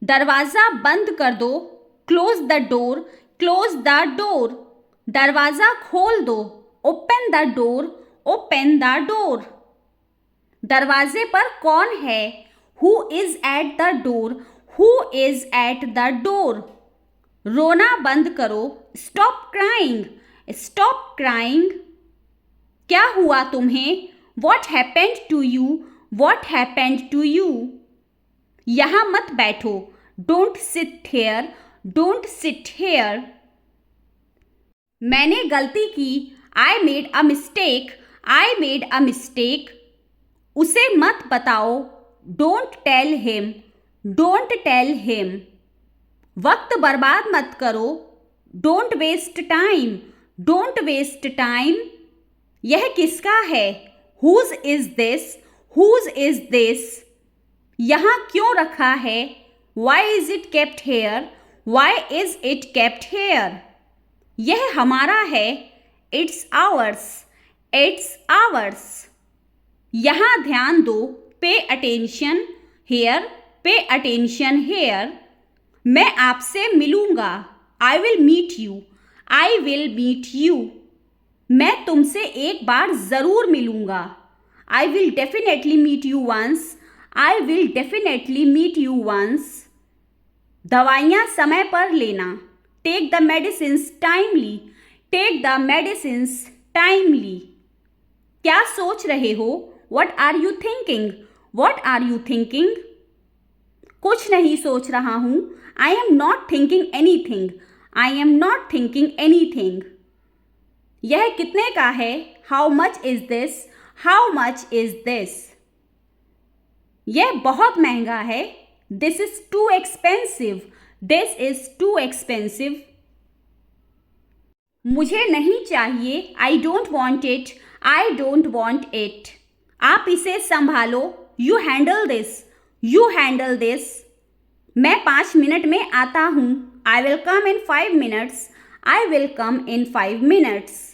दरवाज़ा बंद कर दो, close the door, close the door. दरवाज़ा खोल दो, open the door, open the door. दरवाजे पर कौन है? Who is at the door, who is at the door. रोना बंद करो, स्टॉप क्राइंग, स्टॉप क्राइंग। क्या हुआ तुम्हें? What happened to you, what happened to you. यहाँ मत बैठो, don't sit here, don't sit here. मैंने गलती की, I made a mistake, I made a mistake. उसे मत बताओ, don't tell him, don't tell him. वक्त बर्बाद मत करो, don't waste time, don't waste time. यह किसका है? Whose is this, whose is this. यहाँ क्यों रखा है? Why is it kept here, Y is it kept here. यह हमारा है, इट्स आवर्स, इट्स आवर्स। यहाँ ध्यान दो, pay attention here, pay attention here. मैं आपसे मिलूंगा, I will meet you, I will meet you. मैं तुमसे एक बार ज़रूर मिलूंगा, I will definitely meet you once, I will definitely meet you once. दवाइयाँ समय पर लेना, take the medicines timely, take the medicines timely. क्या सोच रहे हो? What are you thinking, what are you thinking. कुछ नहीं सोच रहा हूँ, I am not thinking any thing, I am not thinking any thing. यह कितने का है? How much is this, how much is this. यह बहुत महंगा है, this is too expensive, this is too expensive. मुझे नहीं चाहिए, I don't want it, I don't want it. आप इसे संभालो, you handle this, you handle this. मैं 5 मिनट में आता हूँ, आई will come in 5 minutes, I will come in 5 minutes.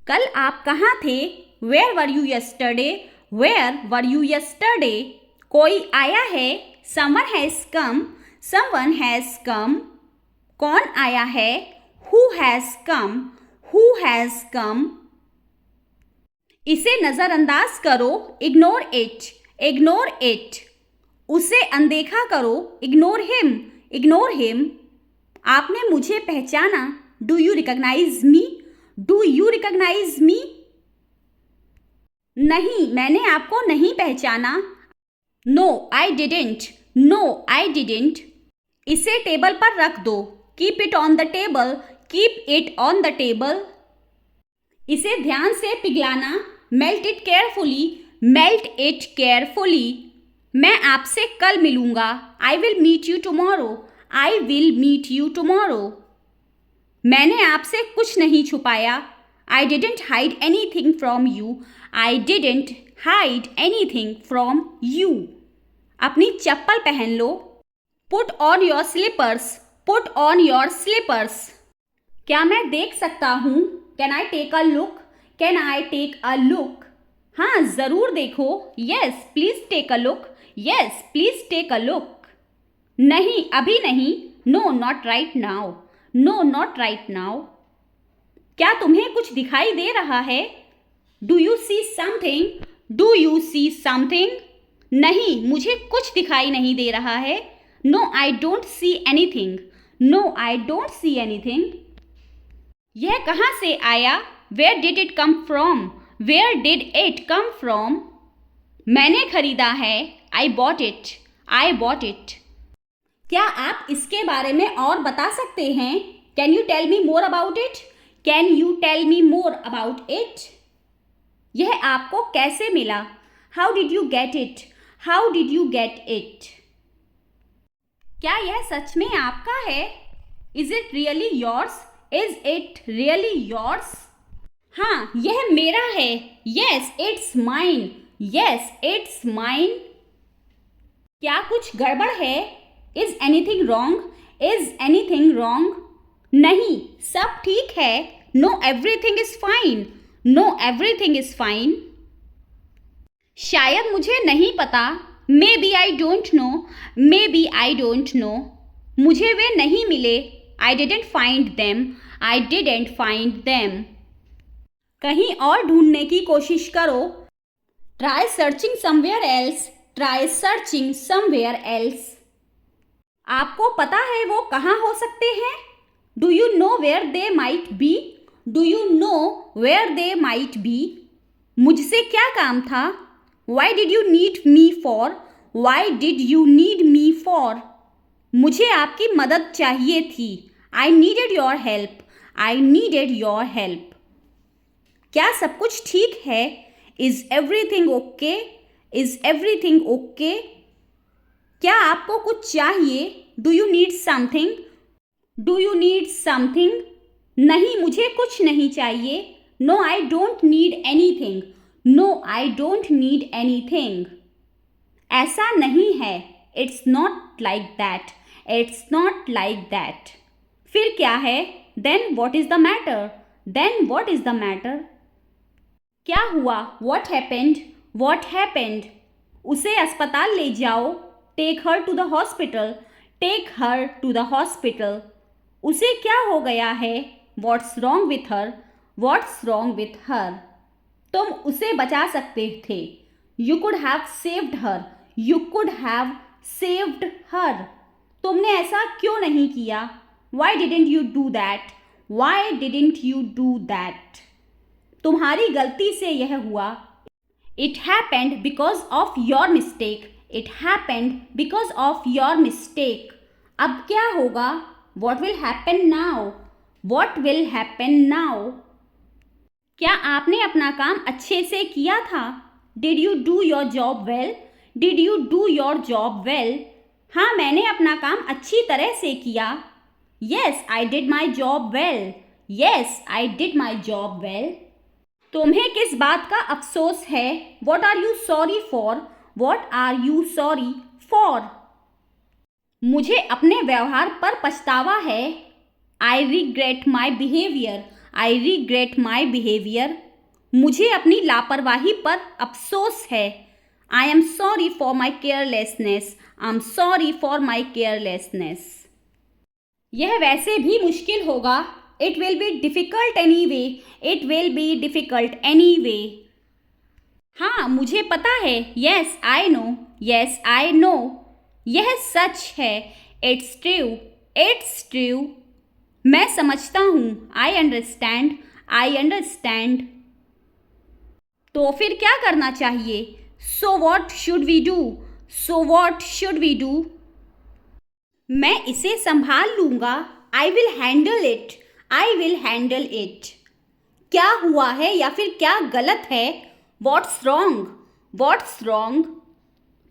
कल आप कहाँ थे? Where were you yesterday, where were you yesterday. कोई आया है, someone has come, someone has come. कौन आया है? Who has come, who has come. इसे नज़रअंदाज करो, इग्नोर इट, इग्नोर इट। उसे अनदेखा करो, इग्नोर हिम, इग्नोर हिम। आपने मुझे पहचाना, do you recognise me, do you recognise me. नहीं, मैंने आपको नहीं पहचाना, no I didn't, no I didn't. इसे टेबल पर रख दो, keep it on the table, keep it on the table. इसे ध्यान से पिघलाना, melt it carefully, melt it carefully. मैं आपसे कल मिलूंगा, I will meet you tomorrow, I will meet you tomorrow. मैंने आपसे कुछ नहीं छुपाया, I didn't hide anything from you, I didn't hide anything from you. अपनी चप्पल पहन लो, put on your slippers, put on your slippers. क्या मैं देख सकता हूँ? Can I take a look, can I take a look. हाँ ज़रूर देखो, yes please take a look, yes please take a look. नहीं अभी नहीं, no not right now, no not right now. क्या तुम्हें कुछ दिखाई दे रहा है? Do you see something, do you see something. नहीं, मुझे कुछ दिखाई नहीं दे रहा है, no I don't see anything, no I don't see anything. यह कहाँ से आया? Where did it come from, where did it come from. मैंने खरीदा है, I bought it, I bought it. क्या आप इसके बारे में और बता सकते हैं? Can you tell me more about it, can you tell me more about it. यह आपको कैसे मिला? How did you get it, how did you get it. क्या यह सच में आपका है? Is it really yours, is it really yours. हाँ यह मेरा है, yes it's mine, yes it's mine. क्या कुछ गड़बड़ है? Is anything wrong, is anything wrong. नहीं सब ठीक है, no everything is fine, no everything is fine. शायद मुझे नहीं पता, maybe I don't know, maybe I don't know, मुझे वे नहीं मिले, I didn't find them, I didn't find them, कहीं और ढूंढने की कोशिश करो, try searching somewhere else, try searching somewhere else, आपको पता है वो कहाँ हो सकते हैं, do you know where they might be, do you know where they might be, मुझसे क्या काम था, why did you need me for, why did you need me for, मुझे आपकी मदद चाहिए थी, I needed your help, I needed your help, क्या सब कुछ ठीक है, is everything okay, is everything okay, क्या आपको कुछ चाहिए, do you need something, do you need something, नहीं मुझे कुछ नहीं चाहिए, no I don't need anything, no I don't need anything, ऐसा नहीं है, it's not like that, it's not like that, फिर क्या है, then what is the matter, then what is the matter, क्या हुआ, वॉट हैपेंड, वॉट हैपेंड, उसे अस्पताल ले जाओ, take her to the hospital, take her to the hospital, उसे क्या हो गया है, what's wrong with her, what's wrong with her, तुम उसे बचा सकते थे, you could have saved her, you could have saved her, तुमने ऐसा क्यों नहीं किया, why didn't you do that, why didn't you do that, तुम्हारी गलती से यह हुआ, it happened because of your mistake, it happened because of your mistake, अब क्या होगा, what will happen now, what will happen now, क्या आपने अपना काम अच्छे से किया था, did you do your job well, did you do your job well, हाँ मैंने अपना काम अच्छी तरह से किया, yes I did my job well, yes I did my job well, तुम्हें किस बात का अफसोस है, what are you sorry for, what are you sorry for, मुझे अपने व्यवहार पर पछतावा है, I regret my behaviour, I regret my behaviour, मुझे अपनी लापरवाही पर अफसोस है, आई am sorry for my carelessness, I am sorry for my carelessness, यह वैसे भी मुश्किल होगा, it will be difficult any way, it will be difficult any way, हाँ मुझे पता है, yes I know, yes I know, यह सच है, इट्स ट्रू, इट्स ट्रू, मैं समझता हूँ, आई अंडरस्टैंड, आई अंडरस्टैंड, तो फिर क्या करना चाहिए, so what should we do, so what should we do, मैं इसे संभाल लूँगा, I will handle it, I will handle it, क्या हुआ है या फिर क्या गलत है, व्हाट्स रॉन्ग, व्हाट्स रॉन्ग,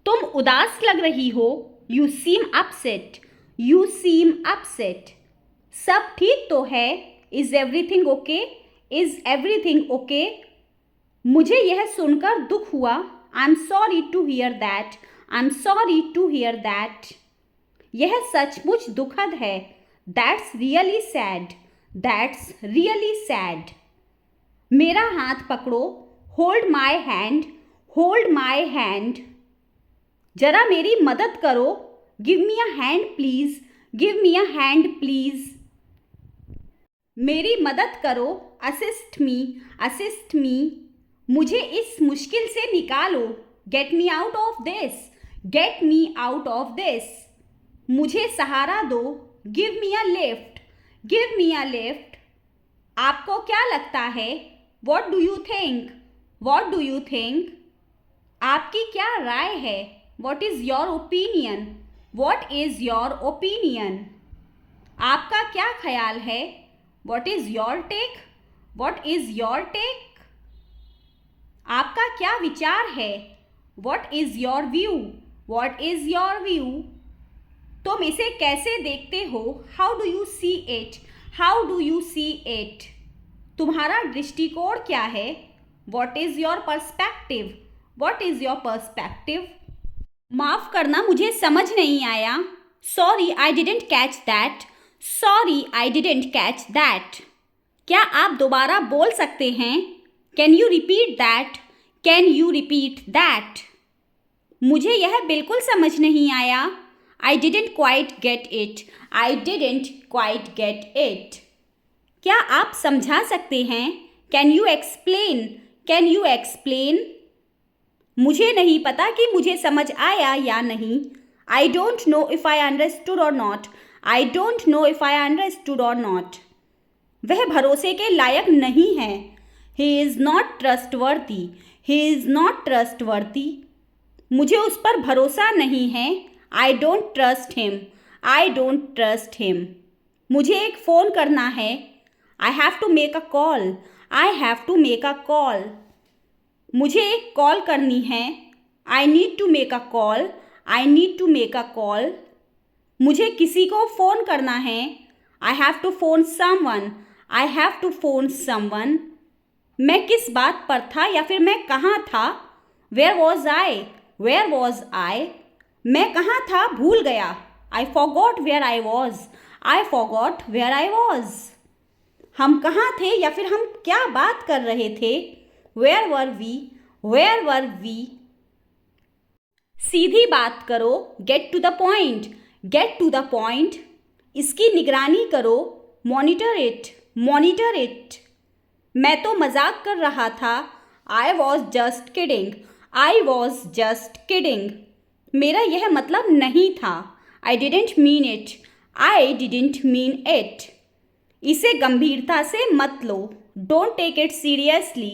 तुम उदास लग रही हो, you seem upset, you seem upset, सब ठीक तो है, is everything okay, is everything okay, मुझे यह सुनकर दुख हुआ, I am sorry to hear that, I am sorry to hear that, यह सचमुच दुखद है, that's really sad, that's really sad, मेरा हाथ पकड़ो, hold my hand, hold my hand, जरा मेरी मदद करो, give me a hand please, give me a hand please, मेरी मदद करो, असिस्ट मी, असिस्ट मी, मुझे इस मुश्किल से निकालो, get me out of this, get me out of this, मुझे सहारा दो, give me a lift, give me a lift, आपको क्या लगता है, what do you think, what do you think, आपकी क्या राय है, what is your opinion, what is your opinion, आपका क्या ख्याल है, what is your take, what is your take, आपका क्या विचार है, what is your view, what is your view, तुम इसे कैसे देखते हो, how do you see it, how do you see it, तुम्हारा दृष्टिकोण क्या है, what is your perspective, what is your perspective, माफ़ करना मुझे समझ नहीं आया, sorry I didn't catch that, sorry I didn't catch that, क्या आप दोबारा बोल सकते हैं, can you repeat that, can you repeat that, मुझे यह बिल्कुल समझ नहीं आया। I didn't quite get it. I didn't quite get it. क्या आप समझा सकते हैं? Can you explain? Can you explain? मुझे नहीं पता कि मुझे समझ आया या नहीं। I don't know if I understood or not. I don't know if I understood or not. वह भरोसे के लायक नहीं है। He is not trustworthy. He is not trustworthy. मुझे उस पर भरोसा नहीं है। I don't trust him. I don't trust him. मुझे एक फ़ोन करना है। I have to make a call. I have to make a call. मुझे एक कॉल करनी है। I need to make a call. I need to make a call. मुझे किसी को फ़ोन करना है। I have to phone someone. I have to phone someone. मैं किस बात पर था या फिर मैं कहाँ था? Where was I? Where was I? मैं कहाँ था भूल गया। I forgot where I was. I forgot where I was. हम कहाँ थे या फिर हम क्या बात कर रहे थे? Where were we? Where were we? सीधी बात करो। Get to the point. Get to the point. इसकी निगरानी करो। Monitor it. Monitor it. मैं तो मजाक कर रहा था। I was just kidding. I was just kidding. मेरा यह मतलब नहीं था। I didn't mean it. I didn't mean it. इसे गंभीरता से मत लो। Don't take it seriously.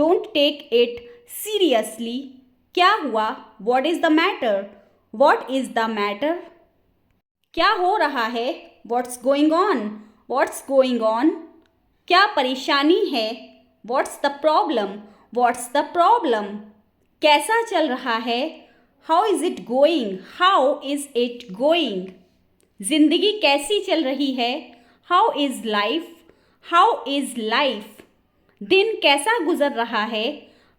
Don't take it seriously. क्या हुआ? What is the matter? What is the matter? क्या हो रहा है? What's going on? What's going on? क्या परेशानी है? What's the problem? What's the problem? कैसा चल रहा है? How is it going? How is it going? जिंदगी कैसी चल रही है? How is life? How is life? दिन कैसा गुजर रहा है?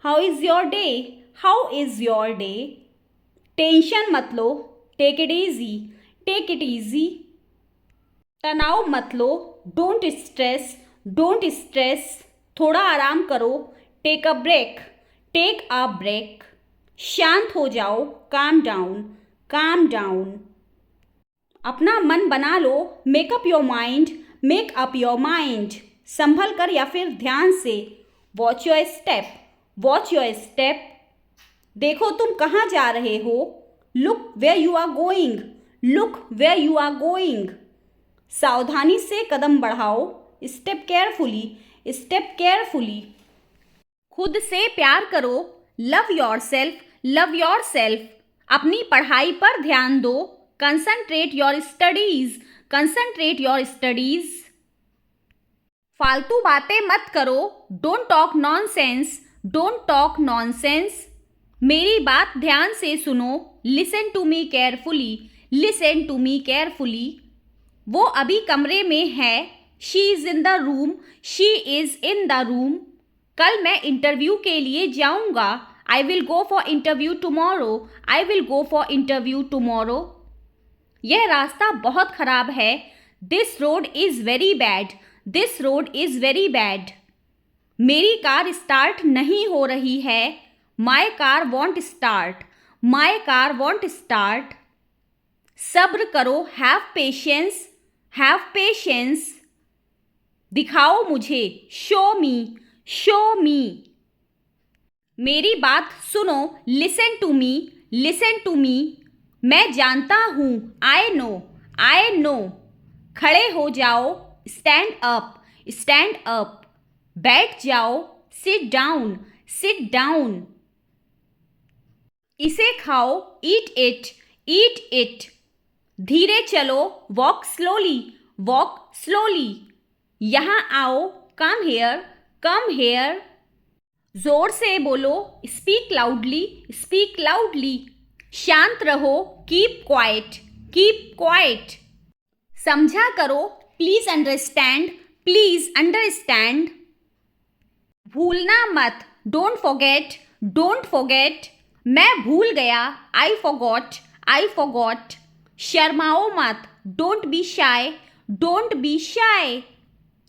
How is your day? How is your day? Tension मत लो। Take it easy. Take it easy. तनाव मत लो। Don't stress. Don't stress. थोड़ा आराम करो। Take a break. Take a break. शांत हो जाओ। Calm down. Calm down. अपना मन बना लो। Make up your mind. Make up your mind. संभल कर या फिर ध्यान से। Watch your step. Watch your step. देखो तुम कहाँ जा रहे हो। Look where you are going. Look where you are going. सावधानी से कदम बढ़ाओ। Step carefully. Step carefully. खुद से प्यार करो। Love yourself. Love yourself. अपनी पढ़ाई पर ध्यान दो। Concentrate your studies. Concentrate your studies. फालतू बातें मत करो। Don't talk nonsense. Don't talk nonsense. मेरी बात ध्यान से सुनो। Listen to me carefully. Listen to me carefully. वो अभी कमरे में है। She is in the room. She is in the room. कल मैं इंटरव्यू के लिए जाऊंगा। I will go for interview tomorrow. I will go for interview tomorrow. यह रास्ता बहुत खराब है। This road is very bad. This road is very bad. मेरी कार स्टार्ट नहीं हो रही है। My car won't start. My car won't start. सब्र करो। Have patience. Have patience. दिखाओ मुझे। Show me. Show me. मेरी बात सुनो। Listen to me. Listen to me. मैं जानता हूँ। I know. I know. खड़े हो जाओ। Stand up. Stand up. बैठ जाओ। Sit down. Sit down. इसे खाओ। Eat it. Eat it. धीरे चलो। Walk slowly. Walk slowly. यहाँ आओ। Come here. Come here. जोर से बोलो। Speak loudly. Speak loudly. शांत रहो। Keep quiet. Keep quiet. समझा करो। Please understand. Please understand. भूलना मत। Don't forget. Don't forget. मैं भूल गया। I forgot. I forgot. शर्माओ मत। Don't be shy. Don't be shy.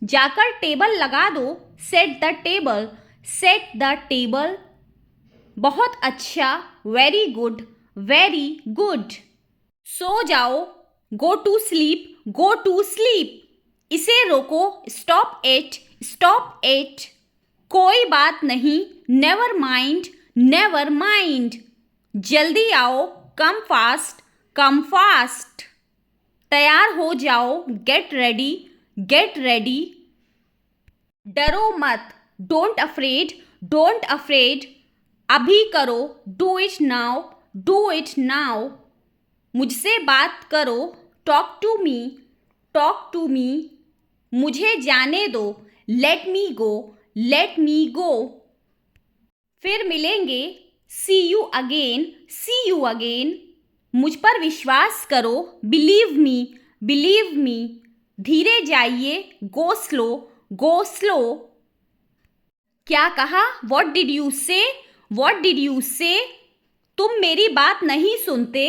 जाकर टेबल लगा दो। Set the table. Set the table. बहुत अच्छा, वेरी गुड, वेरी गुड। सो जाओ, go to sleep, go to sleep. इसे रोको, स्टॉप इट, स्टॉप इट। कोई बात नहीं, नेवर माइंड, नेवर माइंड। जल्दी आओ, कम फास्ट, कम फास्ट। तैयार हो जाओ, गेट रेडी, गेट रेडी। डरो मत, डोंट अफ्रेड, डोंट अफ्रेड। अभी करो, do it now, do it now. मुझसे बात करो, talk to me, talk to me. मुझे जाने दो, लेट मी गो, लेट मी गो। फिर मिलेंगे, see you again, see you again. मुझ पर विश्वास करो, बिलीव मी, बिलीव मी। धीरे जाइए, गो स्लो, गो स्लो। क्या कहा? What did you say, what did you say? तुम मेरी बात नहीं सुनते।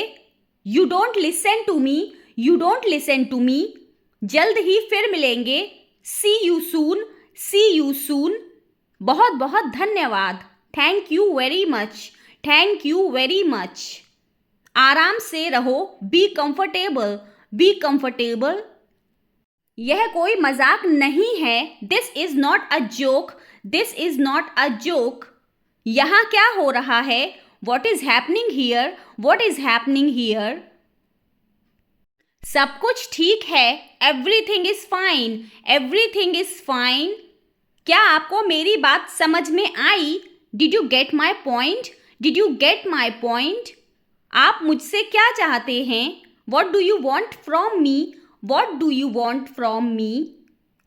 You don't listen to me, you don't listen to me. जल्द ही फिर मिलेंगे, see you soon, C you soon. बहुत बहुत धन्यवाद, thank you very much, thank you very much. आराम से रहो, बी कंफर्टेबल, बी कंफर्टेबल। यह कोई मजाक नहीं है, this is not a joke, this is not a joke. यहाँ क्या हो रहा है? What is happening here, what is happening here? सब कुछ ठीक है, everything is fine, everything is fine. क्या आपको मेरी बात समझ में आई? Did you get my point, did you get my point? आप मुझसे क्या चाहते हैं? What do you want from me, what do you want from मी?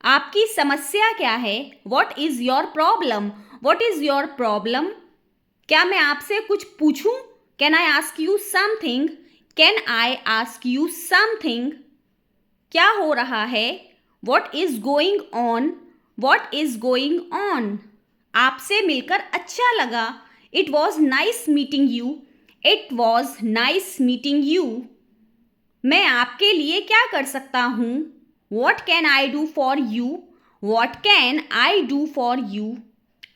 आपकी समस्या क्या है? What is your problem, what is your problem? क्या मैं आपसे कुछ पूछूं? Can I ask you something, can I ask you something? क्या हो रहा है? What is going on, what is going on? आपसे मिलकर अच्छा लगा, it was nice meeting you, it was nice meeting you. मैं आपके लिए क्या कर सकता हूँ? What can I do for you, what can I do for you?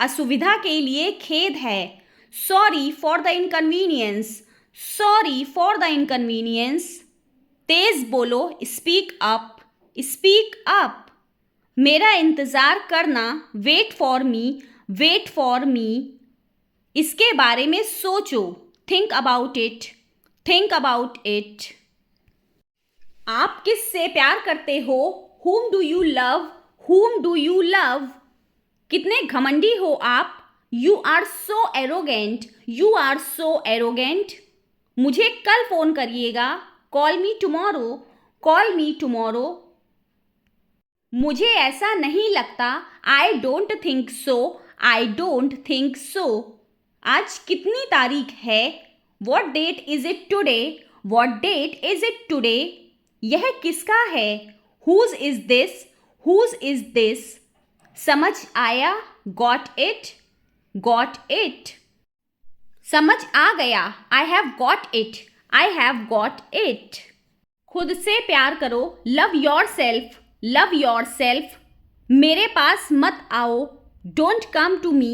असुविधा के लिए खेद है, sorry for the inconvenience, sorry for the inconvenience. तेज बोलो, स्पीक अप, स्पीक अप। मेरा इंतज़ार करना, wait for me, wait for me. इसके बारे में सोचो, think about it, think about it. आप किससे प्यार करते हो? whom do you love, whom do you love? कितने घमंडी हो आप? You are so arrogant, you are so arrogant. मुझे कल फोन करिएगा, call me tomorrow, call me tomorrow. मुझे ऐसा नहीं लगता, I don't think so, I don't think so. आज कितनी तारीख है? What date is it today, what date is it today? यह किसका है? Whose is this, whose is this? समझ आया, got it, got it. समझ आ गया, I have got it, I have got it. खुद से प्यार करो, love yourself, love yourself. मेरे पास मत आओ, don't come to me,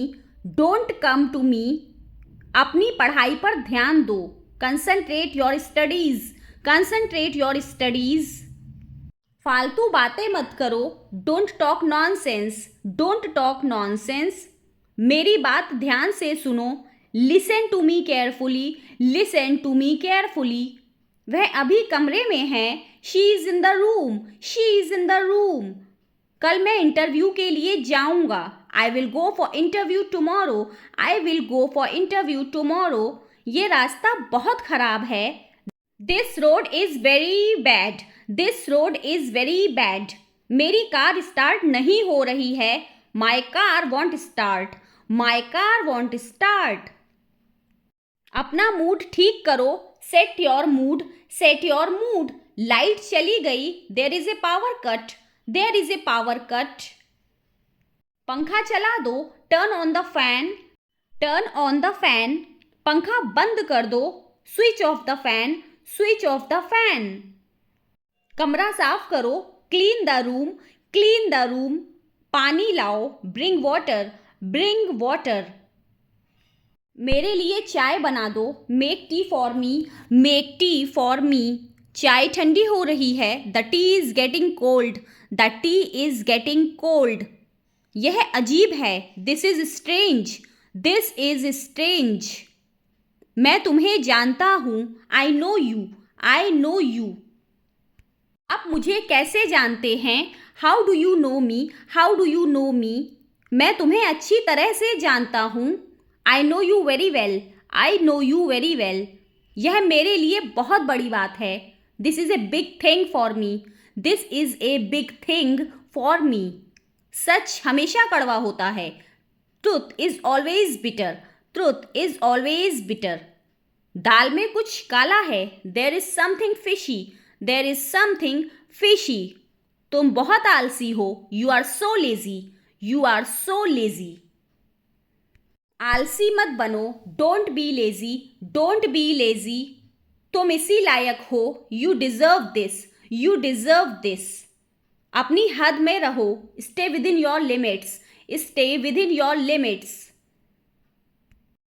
don't come to me. अपनी पढ़ाई पर ध्यान दो, concentrate your studies, concentrate your studies. फालतू बातें मत करो, don't talk nonsense, don't talk nonsense. मेरी बात ध्यान से सुनो, listen to me carefully, listen to me carefully. वह अभी कमरे में है, she is in the room, she is in the room. कल मैं इंटरव्यू के लिए जाऊंगा, I will go for interview tomorrow, I will go for interview tomorrow. ये रास्ता बहुत खराब है, this road is very bad, this road is very bad. मेरी कार स्टार्ट नहीं हो रही है, my car won't start, my car won't start. अपना मूड ठीक करो, set your mood, set your mood. Light चली गई, there is a power cut, there is a power cut. पंखा चला दो, turn on the fan, turn on the fan. पंखा बंद कर दो, switch off the fan, switch off the fan. कमरा साफ करो, clean the room, clean the room. पानी लाओ, ब्रिंग वाटर, ब्रिंग वाटर। मेरे लिए चाय बना दो, make tea for me, make tea for me. चाय ठंडी हो रही है, the tea is getting cold, the tea is getting cold. यह अजीब है, this is strange, this is strange. मैं तुम्हें जानता हूँ, I know you, I know you. आप मुझे कैसे जानते हैं, how do you know me, how do you know me. मैं तुम्हें अच्छी तरह से जानता हूँ, I know you very well, I know you very well. यह मेरे लिए बहुत बड़ी बात है, this is a big thing for me, this is a big thing for me. सच हमेशा कड़वा होता है, truth is always bitter, truth is always bitter. दाल में कुछ काला है, there is something fishy, there is something fishy. तुम बहुत आलसी हो, you are so lazy, you are so lazy. आलसी मत बनो, don't be lazy, don't be lazy. तुम इसी लायक हो, you deserve this, you deserve this. अपनी हद में रहो, stay with in your limits, stay with in your limits.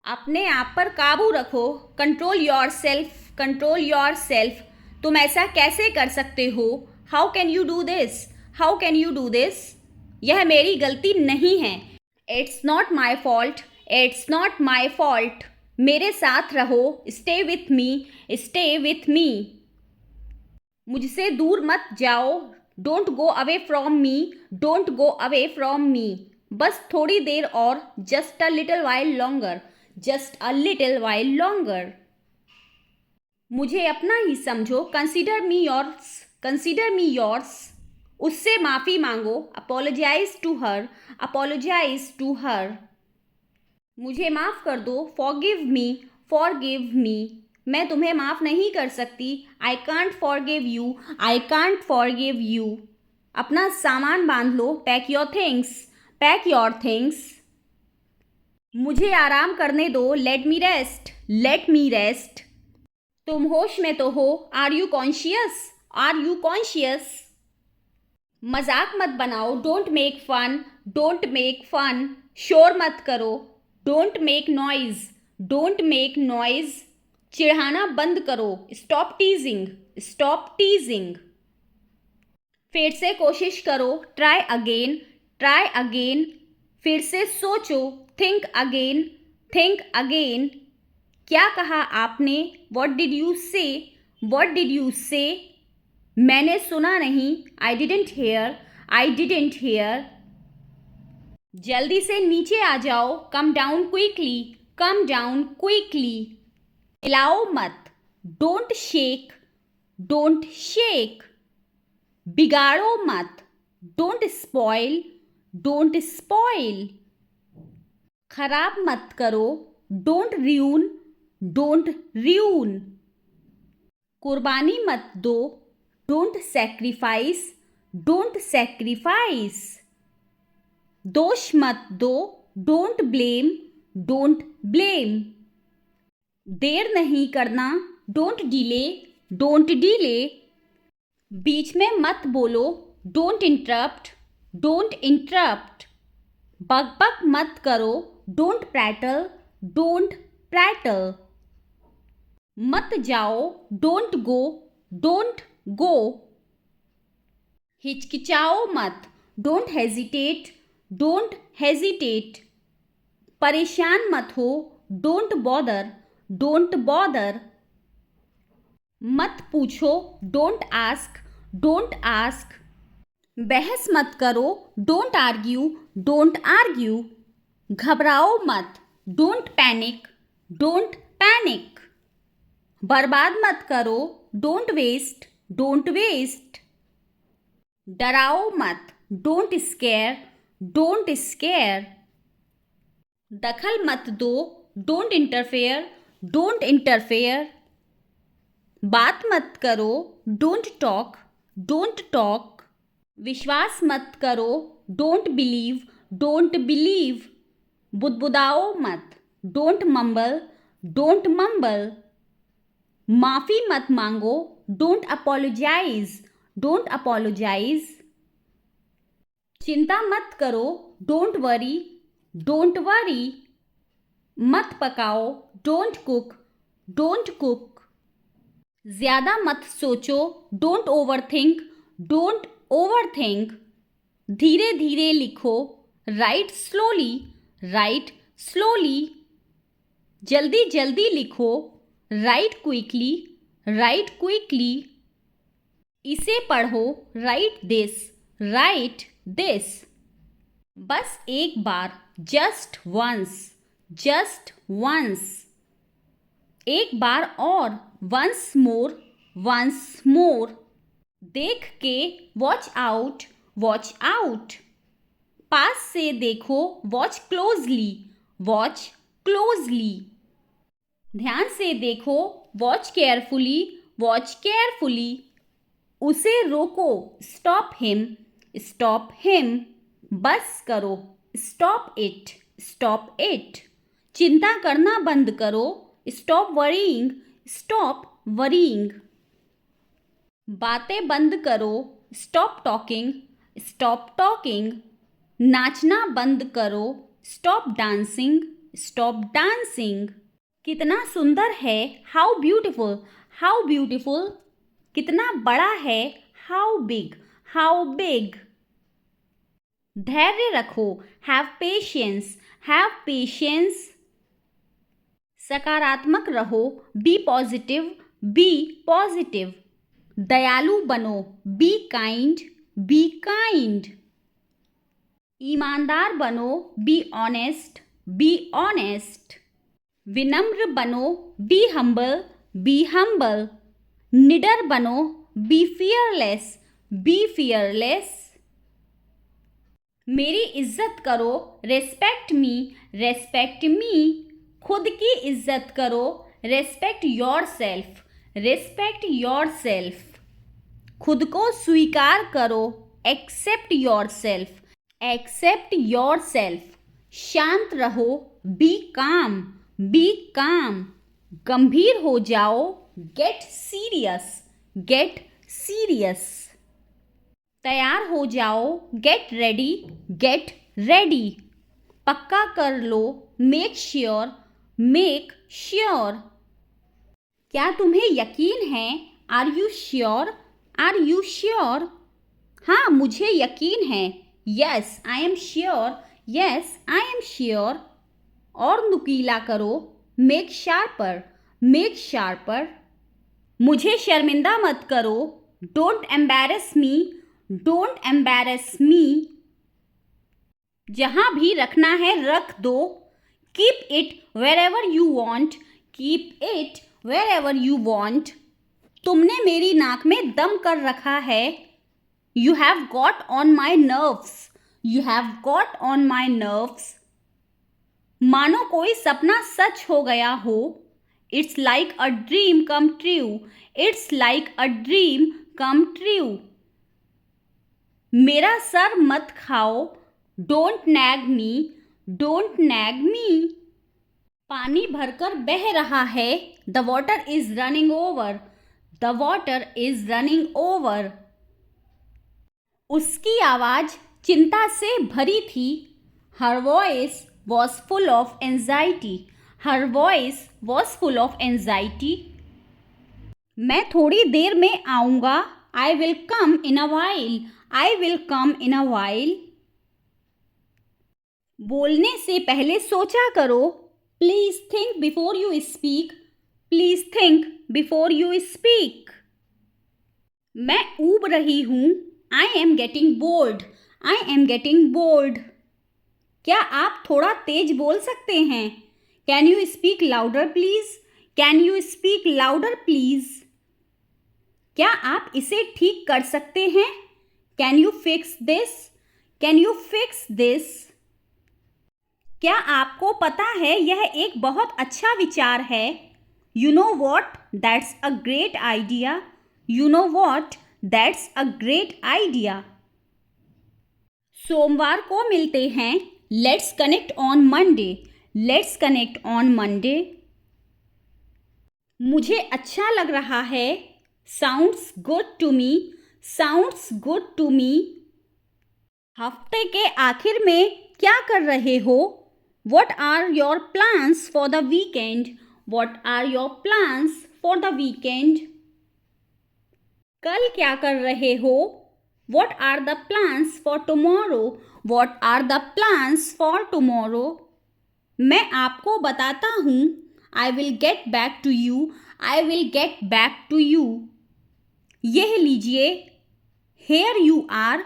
अपने आप पर काबू रखो, control your self, control your self. तुम ऐसा कैसे कर सकते हो, how can you do this, how can you do this. यह मेरी गलती नहीं है, it's not my fault, it's not my fault. मेरे साथ रहो, stay with me, stay with me. मुझसे दूर मत जाओ, don't go away from me, don't go away from me. बस थोड़ी देर और, just a little while longer, just a little while longer. मुझे अपना ही समझो, consider me yours, consider me yours. उससे माफ़ी मांगो, apologise to her, apologise to her. मुझे माफ़ कर दो, फॉरगिव मी, फॉरगिव मी। मैं तुम्हें माफ़ नहीं कर सकती, I can't forgive you, I can't forgive you. अपना सामान बांध लो, pack your things, pack your things. मुझे आराम करने दो, let me rest, let me rest. तुम होश में तो हो, are you conscious, are you conscious. मजाक मत बनाओ, don't make fun, don't make fun. शोर मत करो, don't make noise, don't make noise. चिढ़ाना बंद करो, स्टॉप टीजिंग, स्टॉप टीजिंग। फिर से कोशिश करो, ट्राई अगेन, ट्राई अगेन। फिर से सोचो, थिंक अगेन, थिंक अगेन। क्या कहा आपने, what did you say, what did you say. मैंने सुना नहीं, I didn't hear, I didn't hear. जल्दी से नीचे आ जाओ, come down quickly, come down quickly. हिलाओ मत, डोंट शेक, डोंट शेक। बिगाड़ो मत, डोंट स्पॉइल, डोंट स्पॉइल। खराब मत करो, डोंट र्यून, डोंट र्यून। कुर्बानी मत दो, डोंट सैक्रिफाइस, डोंट सैक्रिफाइस। दोष मत दो, डोंट ब्लेम, डोंट ब्लेम। देर नहीं करना, डोंट डिले, डोंट डिले। बीच में मत बोलो, डोंट इंटरप्ट, डोंट इंटरप्ट। बक बक मत करो, डोंट प्रैटल, डोंट प्रैटल। मत जाओ, डोंट गो, डोंट गो। हिचकिचाओ मत, डोंट हेजिटेट, डोंट हेजिटेट। परेशान मत हो, डोंट बॉदर, डोंट बॉदर। मत पूछो, डोंट आस्क, डोंट आस्क। बहस मत करो, डोंट आर्ग्यू, डोंट आर्ग्यू। घबराओ मत, डोंट पैनिक, डोंट पैनिक। बर्बाद मत करो, डोंट वेस्ट, डोंट वेस्ट। डराओ मत, डोंट स्केयर, डोंट स्केयर। दखल मत दो, डोंट इंटरफेयर, डोंट इंटरफेयर। बात मत करो, डोंट टॉक, डोंट टॉक। विश्वास मत करो, डोंट बिलीव, डोंट बिलीव। बुदबुदाओ मत, डोंट मम्बल, डोंट मम्बल। माफ़ी मत मांगो, डोंट अपोलोजाइज, डोंट अपोलोजाइज। चिंता मत करो, डोंट वरी, डोंट वरी। मत पकाओ, डोंट कुक, डोंट कुक। ज्यादा मत सोचो, डोंट ओवरथिंक, डोंट ओवरथिंक। धीरे धीरे लिखो, राइट स्लोली, राइट स्लोली। जल्दी जल्दी लिखो, राइट क्विकली, राइट क्विकली। इसे पढ़ो, राइट दिस, राइट दिस। बस एक बार, जस्ट वंस, जस्ट वंस। एक बार और, वंस मोर, वंस मोर। देख के, वॉच आउट, वॉच आउट। पास से देखो, वॉच क्लोजली, वॉच क्लोजली। ध्यान से देखो, वॉच केयरफुली, वॉच केयरफुली। उसे रोको, स्टॉप हिम, स्टॉप हिम। बस करो, स्टॉप इट, स्टॉप इट। चिंता करना बंद करो, स्टॉप वरीइंग, स्टॉप वरीइंग। बातें बंद करो, स्टॉप टॉकिंग, स्टॉप टॉकिंग। नाचना बंद करो, स्टॉप डांसिंग, स्टॉप डांसिंग। कितना सुंदर है, हाउ ब्यूटिफुल, हाउ ब्यूटिफुल। कितना बड़ा है, हाउ बिग, हाउ बिग। धैर्य रखो, हैव पेशेंस, हैव पेशेंस। सकारात्मक रहो, बी पॉजिटिव, बी पॉजिटिव। दयालु बनो, बी काइंड, बी काइंड। ईमानदार बनो, बी ऑनेस्ट, बी ऑनेस्ट। विनम्र बनो, बी हम्बल, बी हम्बल। निडर बनो, बी फियरलेस, बी फियरलेस। मेरी इज्जत करो, रेस्पेक्ट मी, रेस्पेक्ट मी। खुद की इज्जत करो, respect yourself, respect yourself. खुद को स्वीकार करो, accept yourself, accept yourself. शांत रहो, बी काम, बी काम। गंभीर हो जाओ, गेट सीरियस, गेट सीरियस। तैयार हो जाओ, गेट रेडी, गेट रेडी। पक्का कर लो, मेक श्योर, मेक श्योर। क्या तुम्हें यकीन है, are you sure, are you sure. हाँ, मुझे यकीन है, yes I am sure, yes I am sure. और नुकीला करो, मेक शार्पर, मेक शार्पर। मुझे शर्मिंदा मत करो, don't embarrass me, don't embarrass me. जहां भी रखना है रख दो, keep it wherever you want, keep it wherever you want. तुमने मेरी नाक में दम कर रखा है, you have got on my nerves, you have got on my nerves. मानो कोई सपना सच हो गया हो, it's like a dream come true, it's like a dream come true. मेरा सर मत खाओ, don't nag me, don't nag me. पानी भरकर बह रहा है, the water is running over, the water is running over. उसकी आवाज चिंता से भरी थी, her voice was full of anxiety, her voice was full of anxiety. मैं थोड़ी देर में आऊँगा, I will come in a while, I will come in a while. बोलने से पहले सोचा करो, please think before you speak, please think before you speak. मैं ऊब रही हूँ, I am getting bold, I am getting bold. क्या आप थोड़ा तेज बोल सकते हैं, can you speak louder please, can you speak louder please. क्या आप इसे ठीक कर सकते हैं, can you fix this, can you fix this. क्या आपको पता है यह एक बहुत अच्छा विचार है, you know what that's a great idea, you know what that's a great idea. सोमवार को मिलते हैं, let's connect on Monday, let's connect on Monday. मुझे अच्छा लग रहा है, sounds good to me, sounds good to me. हफ्ते के आखिर में क्या कर रहे हो, What are your plans for the weekend? What are your plans for the weekend? कल क्या कर रहे हो? What are the plans for tomorrow? What are the plans for tomorrow? मैं आपको बताता हूँ. I will get back to you. I will get back to you. यह लीजिए. Here you are.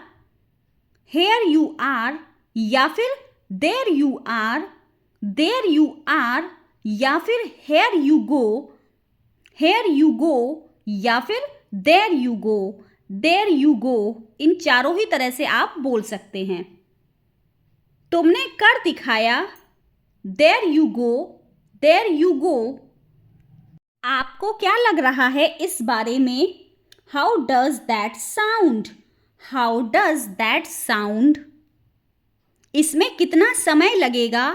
Here you are या फिर there you are. There you are या फिर here you go. Here you go या फिर there you go. There you go. इन चारों ही तरह से आप बोल सकते हैं. तुमने कर दिखाया. There you go. There you go. आपको क्या लग रहा है इस बारे में? How does that sound? How does that sound? इसमें कितना समय लगेगा?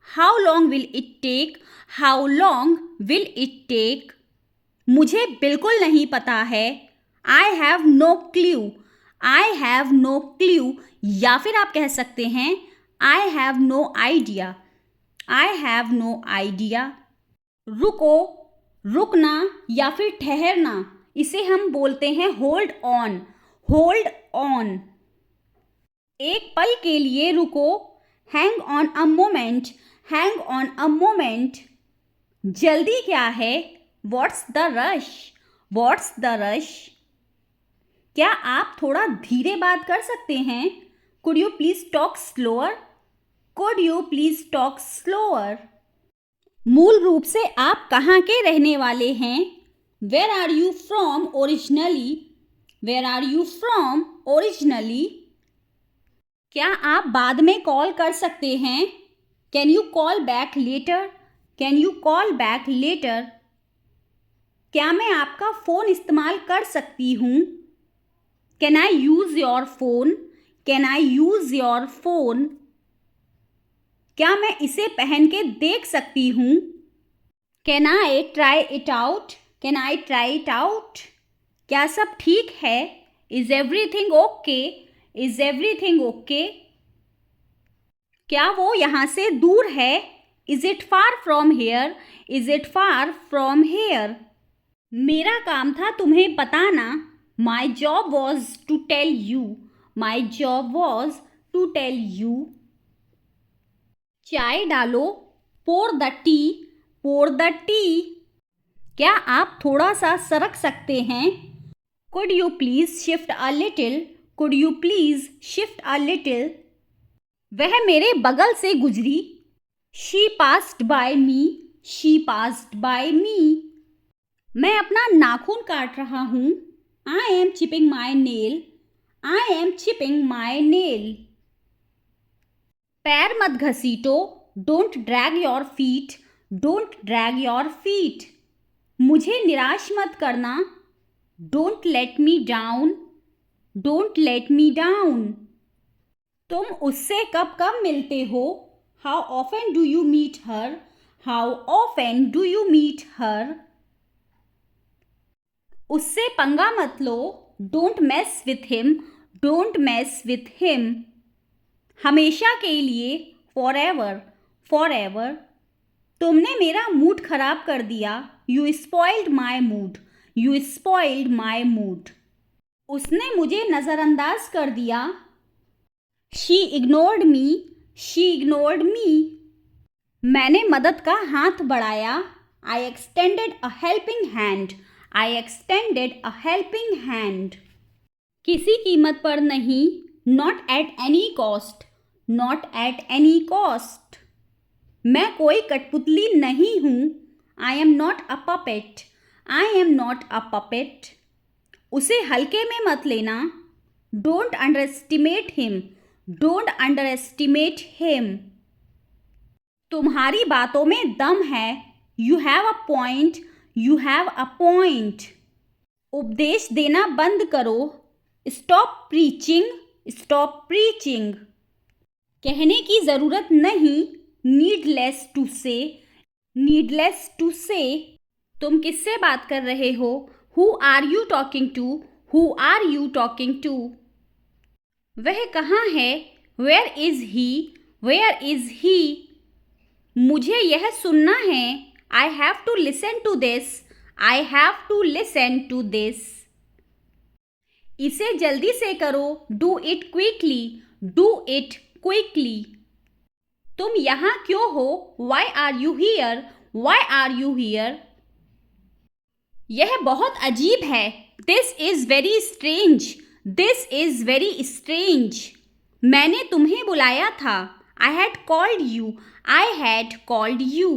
How long will it take? How long will it take? मुझे बिल्कुल नहीं पता है. I have no clue. I have no clue. या फिर आप कह सकते हैं I have no idea. I have no idea. रुको, रुकना या फिर ठहरना, इसे हम बोलते हैं होल्ड ऑन. Hold on. एक पल के लिए रुको. Hang on a moment. Hang on a moment. जल्दी क्या है? What's the rush? What's the rush? क्या आप थोड़ा धीरे बात कर सकते हैं? Could you please talk slower? Could you please talk slower? मूल रूप से आप कहाँ के रहने वाले हैं? Where are you from originally? Where are you from originally? क्या आप बाद में कॉल कर सकते हैं? Can you call back letter? Can you call back later? क्या मैं आपका फ़ोन इस्तेमाल कर सकती हूँ? Can I use your phone? Can I use your phone? क्या मैं इसे पहन के देख सकती हूँ? Can I try it out? Can I try it out? क्या सब ठीक है? Is everything okay? Is everything okay? क्या वो यहाँ से दूर है? Is it far from here? Is it far from here? मेरा काम था तुम्हें बताना. My job was to tell you. My job was to tell you. चाय डालो. Pour the tea. Pour the tea. क्या आप थोड़ा सा सरक सकते हैं? Could you please shift a little? Could you please shift a little? वह मेरे बगल से गुजरी. She passed by me. She passed by me. मैं अपना नाखून काट रहा हूँ. I am chipping my nail. I am chipping my nail. पैर मत घसीटो. Don't drag your feet. Don't drag your feet. मुझे निराश मत करना. Don't let me down. Don't let me down. तुम उससे कब कब मिलते हो? How often do you meet her? How often do you meet her? उससे पंगा मत लो. Don't mess with him. Don't mess with him. हमेशा के लिए. Forever. Forever. तुमने मेरा मूड खराब कर दिया. You spoiled my mood. You spoiled my mood. उसने मुझे नज़रअंदाज कर दिया. She ignored me. She ignored me. मैंने मदद का हाथ बढ़ाया. I extended a helping hand. I extended a helping hand. किसी कीमत पर नहीं. Not at any cost. Not at any cost. मैं कोई कठपुतली नहीं हूँ. I am not a puppet. I am not a puppet. उसे हल्के में मत लेना. Don't underestimate him. Don't underestimate him. तुम्हारी बातों में दम है. You have a point. You have a point. उपदेश देना बंद करो. Stop preaching. Stop preaching. कहने की ज़रूरत नहीं. Needless to say. Needless to say. तुम किससे बात कर रहे हो? Who are you talking to? Who are you talking to? वह कहाँ है? Where is he? Where is he? मुझे यह सुनना है. I have to listen to this. I have to listen to this. इसे जल्दी से करो. Do it quickly. Do it quickly. तुम यहाँ क्यों हो? Why are you here? Why are you here? यह बहुत अजीब है. This is very strange. This is very strange. मैंने तुम्हें बुलाया था. I had called you. I had called you.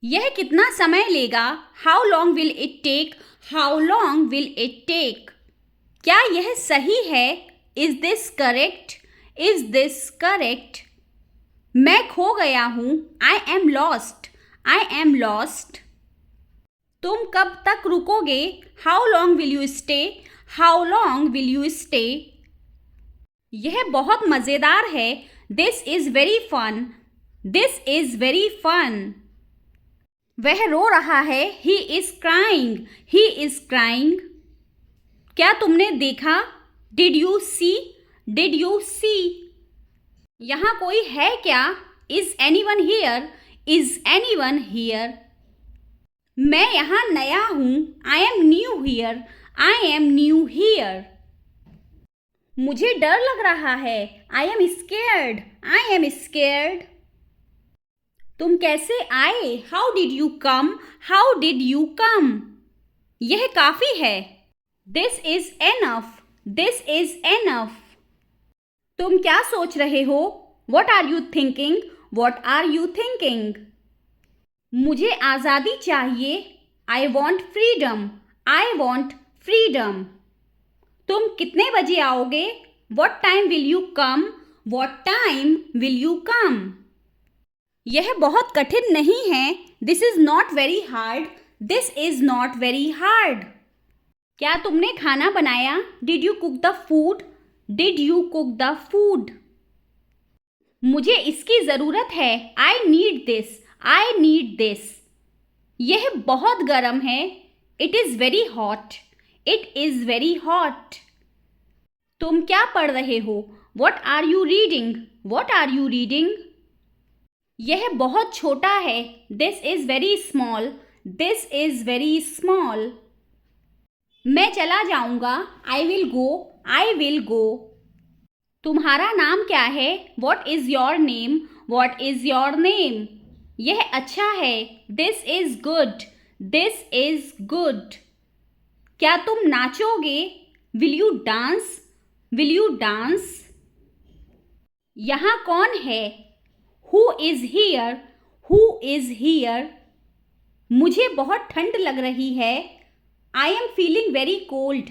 यह कितना समय लेगा? How long will it take? How long will it take? क्या यह सही है? Is this correct? Is this correct? मैं खो गया हूँ. I am lost. I am lost. तुम कब तक रुकोगे? How long will you stay? How long will you stay? यह बहुत मज़ेदार है. This is very fun. This is very fun. वह रो रहा है. He is crying. He is crying. क्या तुमने देखा? Did you see? Did you see? यहाँ कोई है क्या? Is anyone here? Is anyone here? मैं यहाँ नया हूँ. I am new here. I am new here. मुझे डर लग रहा है. I am scared. I am scared. तुम कैसे आए? How did you come? How did you come? यह काफी है. This is enough. This is enough. तुम क्या सोच रहे हो? What are you thinking? What are you thinking? मुझे आज़ादी चाहिए. I want freedom. I want freedom. तुम कितने बजे आओगे? What time will you come? What time will you come? यह बहुत कठिन नहीं है. This is not very hard. This is not very hard. क्या तुमने खाना बनाया? Did you cook the food? Did you cook the food? मुझे इसकी ज़रूरत है. I need this. I need this. यह बहुत गर्म है. It is very hot. It is very hot. तुम क्या पढ़ रहे हो? What are you reading? What are you reading? यह बहुत छोटा है. This is very small. This is very small. मैं चला जाऊंगा. I will go. I will go. तुम्हारा नाम क्या है? What is your name? What is your name? यह अच्छा है. This is good. This is good. क्या तुम नाचोगे? Will you dance? Will you dance? यहाँ कौन है? Who is here? Who is here? मुझे बहुत ठंड लग रही है. I am feeling very cold.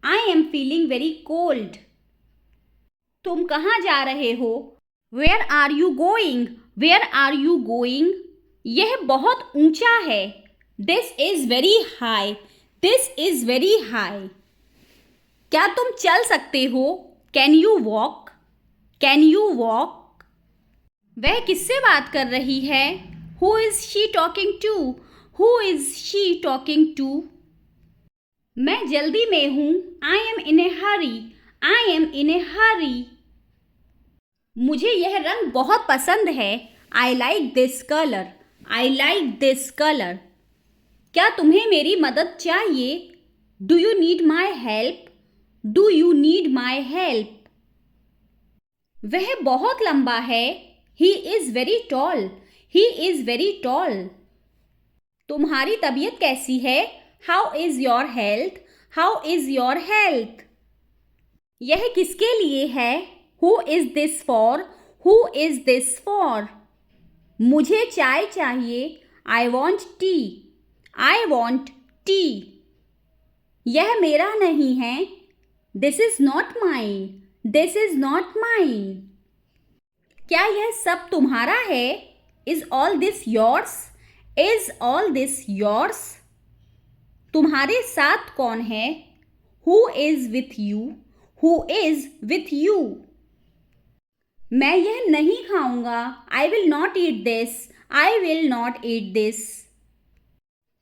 I am feeling very cold. तुम कहाँ जा रहे हो? Where are you going? Where are you going? यह बहुत ऊंचा है. This is very high. This is very high. क्या तुम चल सकते हो? Can you walk? Can you walk? वह किससे बात कर रही है? Who is she talking to? Who is she talking to? मैं जल्दी में हूँ. I am in a hurry. I am in a hurry. मुझे यह रंग बहुत पसंद है. I like this color. I like this color. क्या तुम्हें मेरी मदद चाहिए? Do you need my help? Do you need my help? वह बहुत लंबा है. He is very tall. He is very tall. तुम्हारी तबीयत कैसी है? How is your health? How is your health? यह किसके लिए है? Who is this for? Who is this for? मुझे चाय चाहिए. I want tea. I want tea. यह मेरा नहीं है. This is not mine. This is not mine. क्या यह सब तुम्हारा है? Is all this yours? Is all this yours? तुम्हारे साथ कौन है? Who is with you? Who is with you? मैं यह नहीं खाऊंगा. I will not eat this. I will not eat this.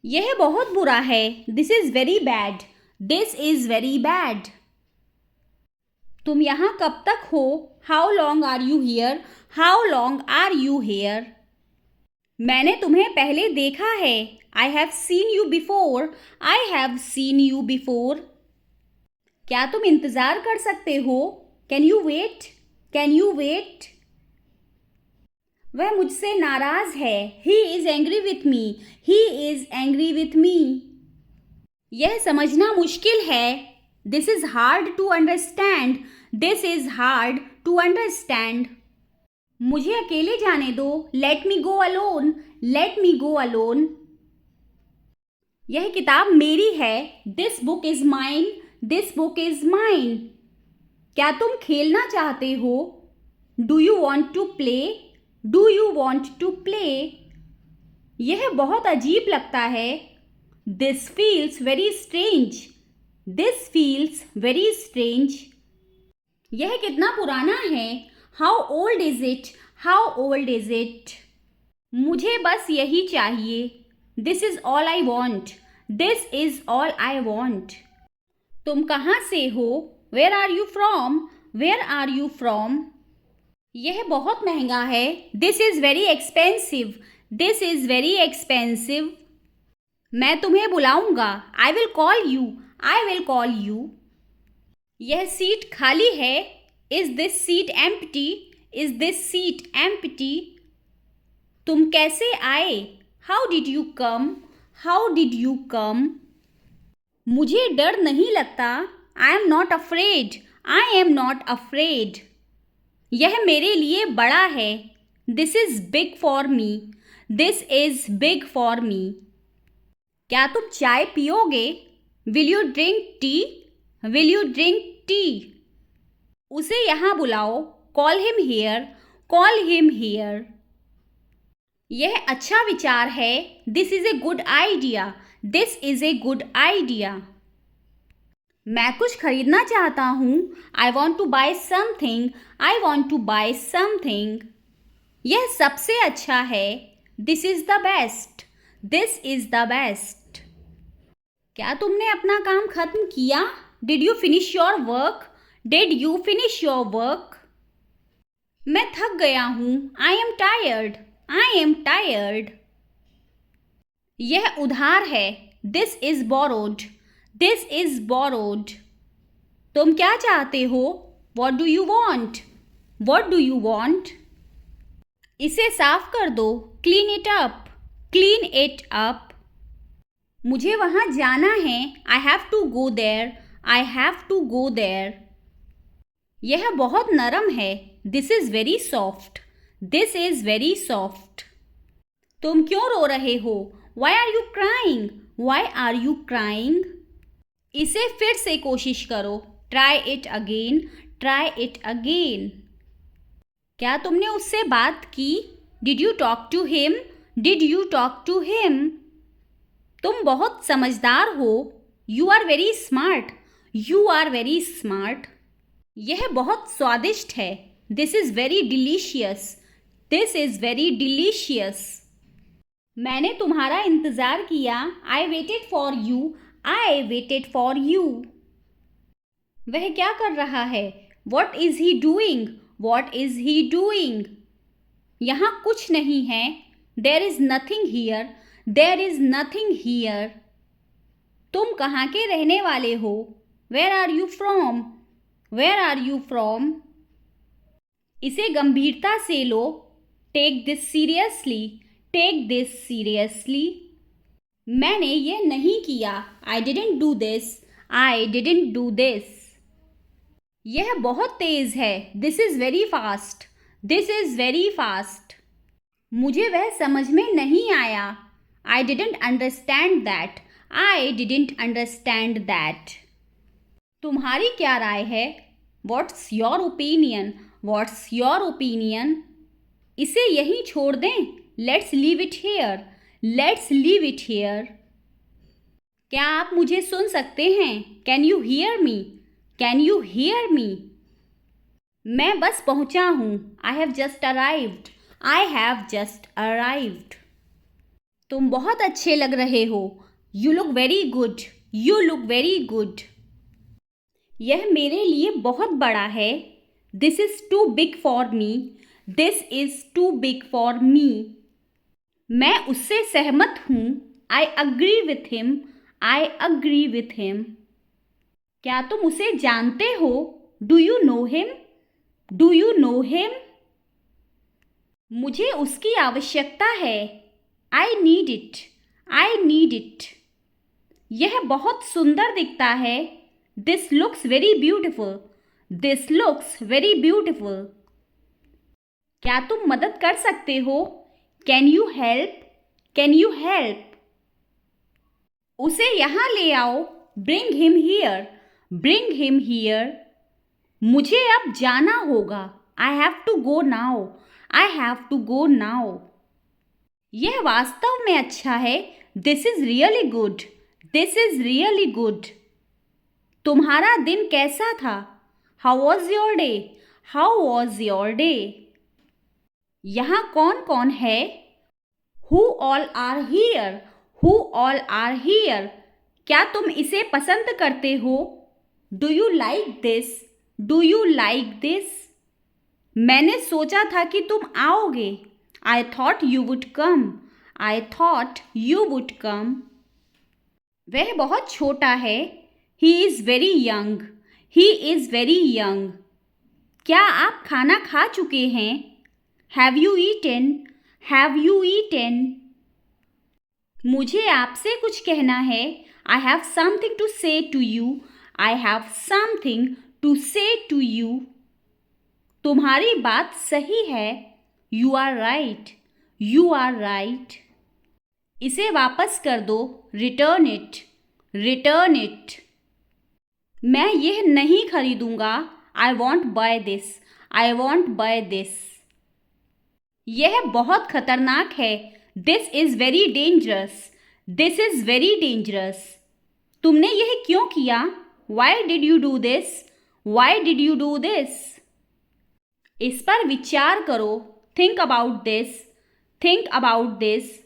यह बहुत बुरा है. This is very bad. This is very bad. तुम यहाँ कब तक हो? How long are you here? How long are you here? मैंने तुम्हें पहले देखा है। I have seen you before. I have seen you before. क्या तुम इंतजार कर सकते हो? Can you wait? Can you wait? वह मुझसे नाराज है। He is angry with me. He is angry with me. यह समझना मुश्किल है। This is hard to understand. This is hard to understand. मुझे अकेले जाने दो। Let me go alone. Let me go alone. यह किताब मेरी है। This book is mine. This book is mine. क्या तुम खेलना चाहते हो? Do you want to play? Do you want to play? यह बहुत अजीब लगता है। This feels very strange. This feels very strange. यह कितना पुराना है? How old is it? How old is it? मुझे बस यही चाहिए। This is all I want. This is all I want. तुम कहाँ से हो? Where are you from? Where are you from? यह बहुत महंगा है। This is very expensive. This is very expensive. मैं तुम्हें बुलाऊंगा। I will call you. I will call you. यह सीट खाली है। Is this seat empty? Is this seat empty? तुम कैसे आए? How did you come? How did you come? मुझे डर नहीं लगता। आई am not afraid. I am not afraid. यह मेरे लिए बड़ा है। This is big for me. This is big for me. क्या तुम चाय पियोगे? Will you drink tea? Will you drink tea? उसे यहाँ बुलाओ। Call him here. Call him here. यह अच्छा विचार है। This is a good idea. This is a good idea. मैं कुछ खरीदना चाहता हूँ। I want to buy something. I want to buy something. यह सबसे अच्छा है। This is the best. This is the best. क्या तुमने अपना काम खत्म किया? Did you finish your work? Did you finish your work? मैं थक गया हूँ। I am tired. I am tired. यह उधार है। This is borrowed. This is borrowed. तुम क्या चाहते हो? What do you want? What do you want? इसे साफ कर दो। Clean it up. Clean it up. मुझे वहाँ जाना है। I have to go there. I have to go there. यह बहुत नरम है। This is very soft. This is very soft. तुम क्यों रो रहे हो? Why are you crying? Why are you crying? इसे फिर से कोशिश करो। Try it again. Try it again. क्या तुमने उससे बात की? Did you talk to him? Did you talk to him? तुम बहुत समझदार हो। You are very smart. You are very smart. यह बहुत स्वादिष्ट है। This is very delicious. This is very delicious. मैंने तुम्हारा इंतजार किया। I waited for you. I waited for you. वह क्या कर रहा है? What is he doing? What is he doing? यहाँ कुछ नहीं है। There is nothing here. There is nothing here. तुम कहाँ के रहने वाले हो? Where are you from? Where are you from? इसे गंभीरता से लो। Take this seriously. Take this seriously. मैंने ये नहीं किया। I didn't do this. I didn't do this. यह बहुत तेज है। This is very fast. This is very fast. मुझे वह समझ में नहीं आया। I didn't understand that. I didn't understand that. तुम्हारी क्या राय है? What's your opinion? What's your opinion? इसे यहीं छोड़ दें। Let's leave it here. Let's leave it hair. क्या आप मुझे सुन सकते हैं? Can you hear me? Can you hear me? मैं बस पहुंचा हूं। I have just arrived. I have just arrived. तुम बहुत अच्छे लग रहे हो। You look very good. You look very good. यह मेरे लिए बहुत बड़ा है। This is too big for me. This is too big for me. मैं उससे सहमत हूँ। I agree with him. I agree with him. क्या तुम उसे जानते हो? Do you know him? Do you know him? मुझे उसकी आवश्यकता है। I need it. I need it. यह बहुत सुंदर दिखता है। This looks very beautiful. This looks very beautiful. क्या तुम मदद कर सकते हो? Can you help? Can you help? उसे यहाँ ले आओ। Bring him here. Bring him here. मुझे अब जाना होगा। I have to go now. I have to go now. यह वास्तव में अच्छा है। This is really good. This is really good. तुम्हारा दिन कैसा था? How was your day? How was your day? यहाँ कौन कौन है? Who all are here? Who all are here? क्या तुम इसे पसंद करते हो? Do you like this? Do you like this? मैंने सोचा था कि तुम आओगे। I thought you would come. I thought you would कम। वह बहुत छोटा है। He is very young. He is very young. क्या आप खाना खा चुके हैं? Have you eaten? Have you eaten? मुझे आपसे कुछ कहना है। I have something to say to you. I have something to say to you. तुम्हारी बात सही है। You are right. You are right. इसे वापस कर दो। Return it. Return it. मैं यह नहीं खरीदूंगा। I want buy this. I want buy this. यह बहुत खतरनाक है। This is very dangerous. This is very dangerous. तुमने यह क्यों किया? Why did you do this? Why did you do this? इस पर विचार करो। Think about this. Think about this.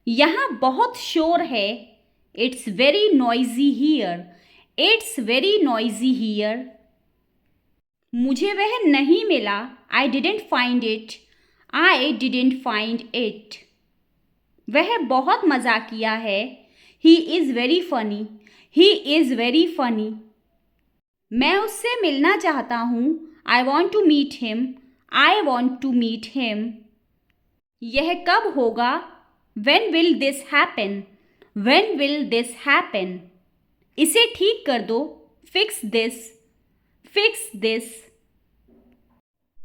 यहाँ बहुत शोर है। It's very noisy here. It's very noisy here. मुझे वह नहीं मिला। I didn't find it. I didn't find it. वह बहुत मजाकिया है। He is very funny. He is very funny. मैं उससे मिलना चाहता हूँ। I want to meet him. I want to meet him. यह कब होगा? When will this happen? When will this happen? इसे ठीक कर दो। Fix this. Fix this.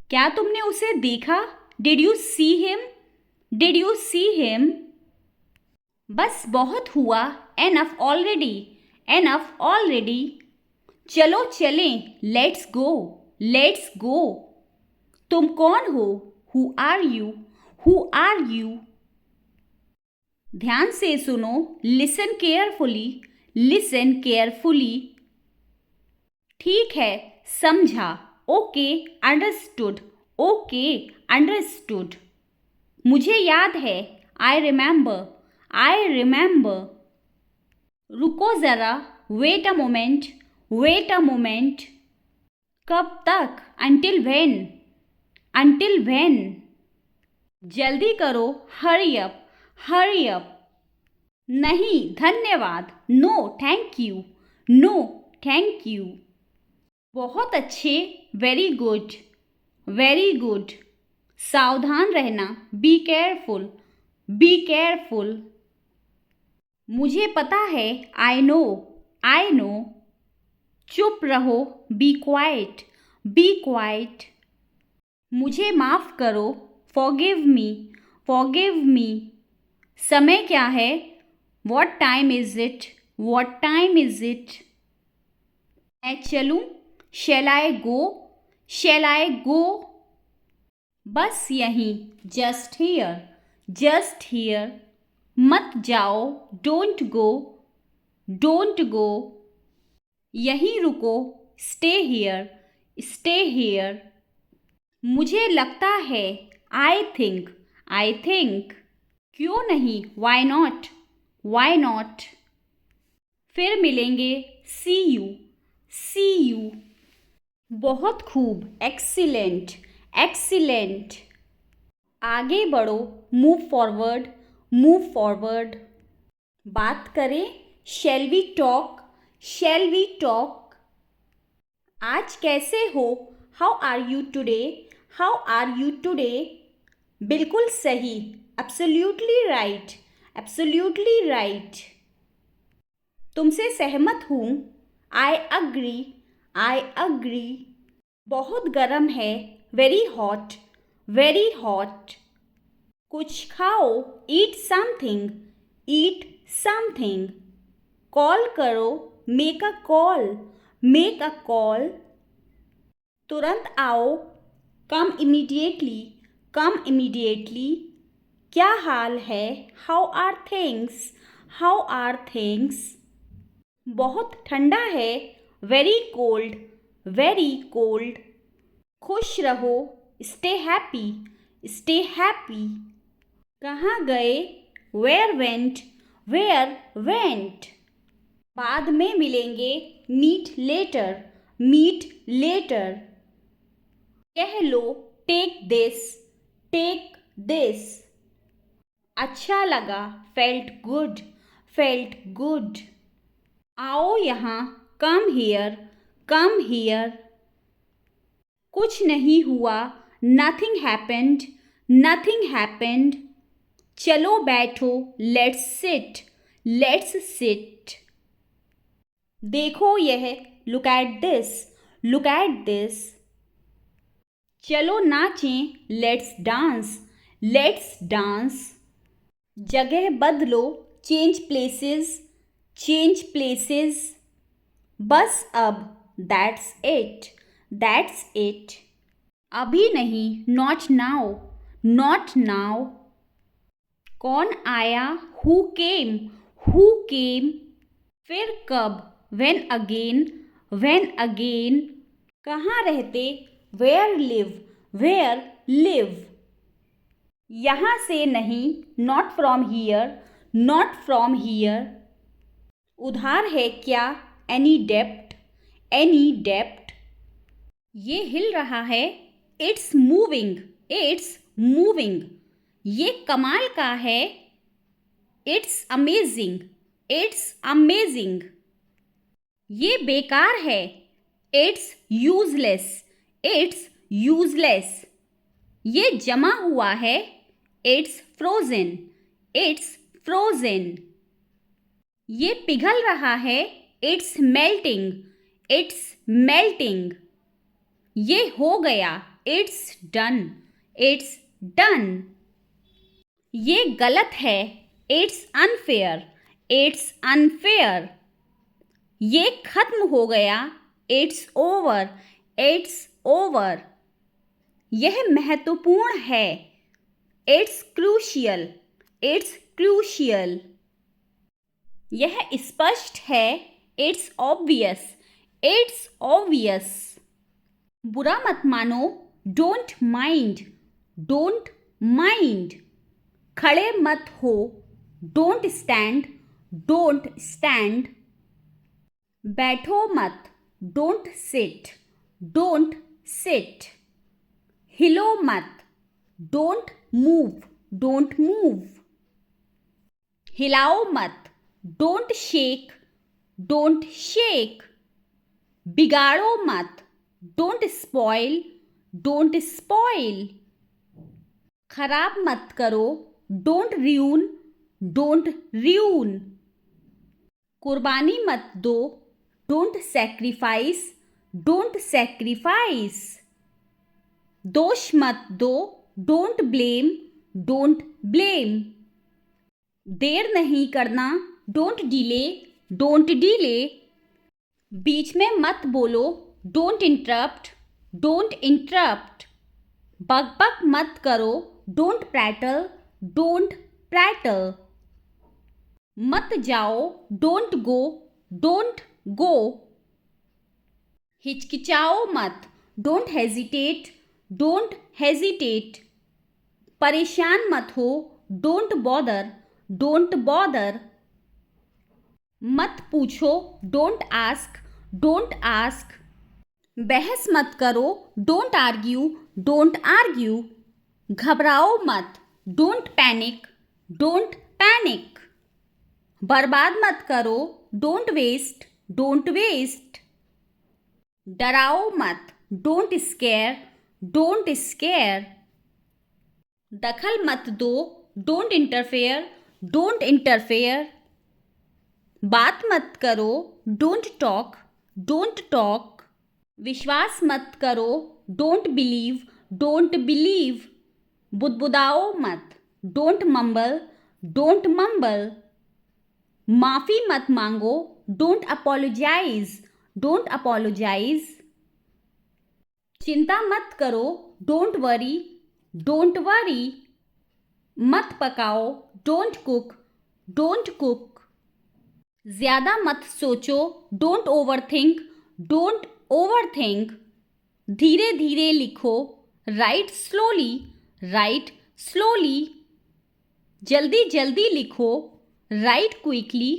क्या तुमने उसे देखा? Did you see him? Did you see him? बस बहुत हुआ। Enough already. Enough already. चलो चलें। Let's go. Let's go. तुम कौन हो? Who are you? Who are you? ध्यान से सुनो। Listen carefully. Listen carefully. ठीक है, समझा। Okay, understood. Okay, understood. मुझे याद है। I remember. I remember. रुको ज़रा। Wait a moment. Wait a moment. कब तक? Until when? Until when? जल्दी करो। Hurry up. Hurry up. नहीं, धन्यवाद। No thank you. No thank you. बहुत अच्छे। Very good. Very good. सावधान रहना। Be careful. Be careful. मुझे पता है। I know. I know. चुप रहो। Be quiet. Be quiet. मुझे माफ़ करो। Forgive me. Forgive me. समय क्या है? What time is it? What time is it? मैं चलूँ? शैल आई गो? शैल आई गो? बस यहीं। Just here. Just here. मत जाओ। Don't go. Don't go. यहीं रुको। Stay here. Stay here. मुझे लगता है। I think. I think. क्यों नहीं? Why not? Why not? फिर मिलेंगे। See you. see you. बहुत खूब, excellent, excellent. आगे बढ़ो, move forward, move forward. बात करें, shall we talk, shall we talk. आज कैसे हो, how are you today, how are you today. बिल्कुल सही, absolutely right, absolutely right. तुमसे सहमत हूँ, I agree, I agree. बहुत गर्म है, very hot, very hot. कुछ खाओ, eat something, eat something. Call करो, make a call, make a call. तुरंत आओ, come immediately, come immediately. क्या हाल है, how are things, how are things. बहुत ठंडा है, very cold, very cold. खुश रहो, stay happy, stay happy. कहाँ गए, where went, where went. बाद में मिलेंगे, meet later, meet later. कह लो, take this, take this. अच्छा लगा, felt good, felt good. आओ यहाँ, come here, come here. कुछ नहीं हुआ, nothing happened, nothing happened. चलो बैठो, let's sit, let's sit. देखो यह, look at this, look at this. चलो नाचें, let's dance, let's dance. जगह बदलो, change places, change places. बस अब, that's it, that's it. अभी नहीं, not now, not now. कौन आया, who came, who came. फिर कब, when again, when again. कहाँ रहते, where live, where live. यहाँ से नहीं, not from here, not from here. उधार है क्या, any debt, any debt. ये हिल रहा है, it's moving, it's moving. ये कमाल का है, it's amazing, it's amazing. ये बेकार है, it's useless, it's useless. ये जमा हुआ है, it's frozen, it's frozen. ये पिघल रहा है, it's melting, it's melting. ये हो गया, it's done, it's done. ये गलत है, it's unfair, it's unfair. ये खत्म हो गया, it's over, it's over. यह महत्वपूर्ण है, it's crucial, it's crucial. यह स्पष्ट है, it's obvious, it's obvious. बुरा मत मानो, don't mind, don't mind. खड़े मत हो, don't stand, don't stand. बैठो मत, don't sit, don't sit. हिलो मत, don't move, don't move. हिलाओ मत, don't shake, don't shake. बिगाड़ो मत, don't spoil, don't spoil. खराब मत करो, don't ruin, don't ruin. कुर्बानी मत दो, don't sacrifice, don't sacrifice. दोष मत दो, don't blame, don't blame. देर नहीं करना, don't delay, don't delay. बीच में मत बोलो, don't interrupt, don't interrupt. बक मत करो, don't prattle, don't prattle. मत जाओ, don't go, don't go. हिचकिचाओ मत, don't hesitate, don't hesitate. परेशान मत हो, don't bother, don't bother. मत पूछो, don't ask, डोंट आस्क। बहस मत करो, डोंट आर्ग्यू, डोंट आर्ग्यू। घबराओ मत, डोंट पैनिक, डोंट पैनिक। बर्बाद मत करो, डोंट वेस्ट, डोंट वेस्ट। डराओ मत, डोंट स्केयर, डोंट स्केयर। दखल मत दो, डोंट इंटरफेयर, डोंट इंटरफेयर। बात मत करो, डोंट टॉक, डोंट टॉक। विश्वास मत करो, डोंट बिलीव, डोंट बिलीव। बुदबुदाओ मत, डोंट मम्बल, डोंट मम्बल। माफी मत मांगो, डोंट अपोलोजाइज, डोंट अपोलोजाइज। चिंता मत करो, डोंट वरी, डोंट वरी। मत पकाओ, डोंट कुक, डोंट कुक। ज्यादा मत सोचो, डोंट ओवरथिंक, डोंट ओवरथिंक। धीरे धीरे लिखो, राइट स्लोली, राइट स्लोली। जल्दी जल्दी लिखो, राइट क्विकली,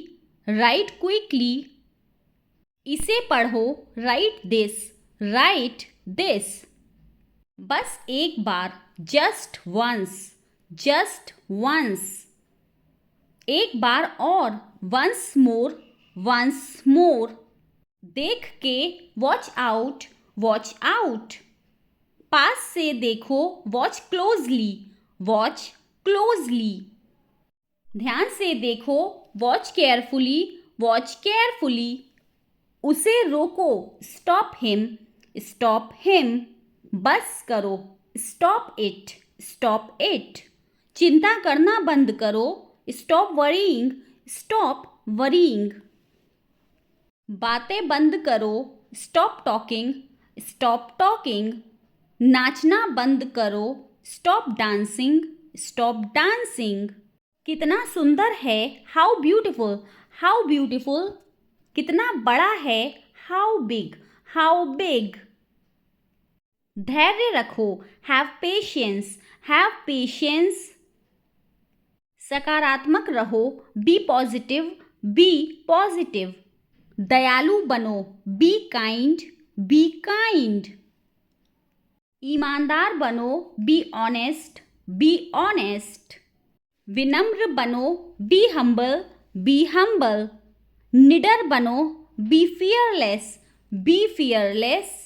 राइट क्विकली। इसे पढ़ो, राइट दिस, राइट दिस। बस एक बार, जस्ट वंस, जस्ट वंस। एक बार और, वंस मोर, वंस मोर। देख के, वॉच आउट, वॉच आउट। पास से देखो, वॉच क्लोजली, वॉच क्लोजली। ध्यान से देखो, वॉच केयरफुली, वॉच केयरफुली। उसे रोको, स्टॉप हिम, स्टॉप हिम। बस करो, स्टॉप इट, स्टॉप इट। चिंता करना बंद करो, स्टॉप वरीइंग, स्टॉप वरीइंग। बातें बंद करो, स्टॉप टॉकिंग, स्टॉप टॉकिंग। नाचना बंद करो, स्टॉप डांसिंग, स्टॉप डांसिंग। कितना सुंदर है, हाउ ब्यूटिफुल, हाउ ब्यूटिफुल। कितना बड़ा है, हाउ बिग, हाउ बिग। धैर्य रखो, हैव पेशेंस, हैव पेशेंस। सकारात्मक रहो, बी पॉजिटिव, बी पॉजिटिव। दयालु बनो, बी काइंड, बी काइंड। ईमानदार बनो, बी ऑनेस्ट, बी ऑनेस्ट। विनम्र बनो, बी हम्बल, बी हम्बल। निडर बनो, बी फियरलेस, बी फियरलेस।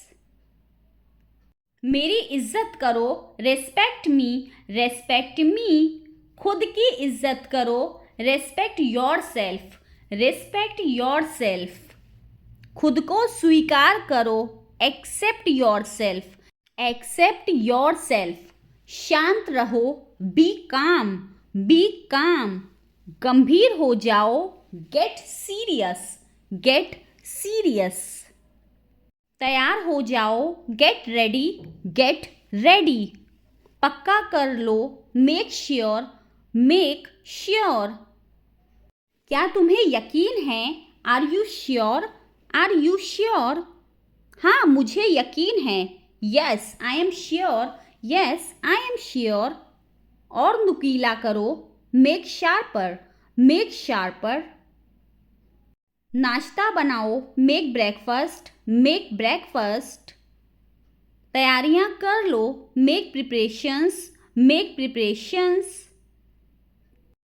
मेरी इज्जत करो, रेस्पेक्ट मी, रेस्पेक्ट मी। खुद की इज्जत करो, respect yourself, respect yourself. खुद को स्वीकार करो, accept yourself, accept yourself. शांत रहो, बी काम, बी काम। गंभीर हो जाओ, गेट सीरियस, गेट सीरियस। तैयार हो जाओ, गेट रेडी, गेट रेडी। पक्का कर लो, मेक श्योर, मेक श्योर। क्या तुम्हें यकीन है, are you sure, are you sure. हाँ, मुझे यकीन है, yes I am sure, yes I am sure. और नुकीला करो, मेक शार्पर, मेक शार्पर। नाश्ता बनाओ, मेक ब्रेकफास्ट, मेक ब्रेकफास्ट। तैयारियां कर लो, मेक प्रिपरेशंस, मेक प्रिपरेशंस।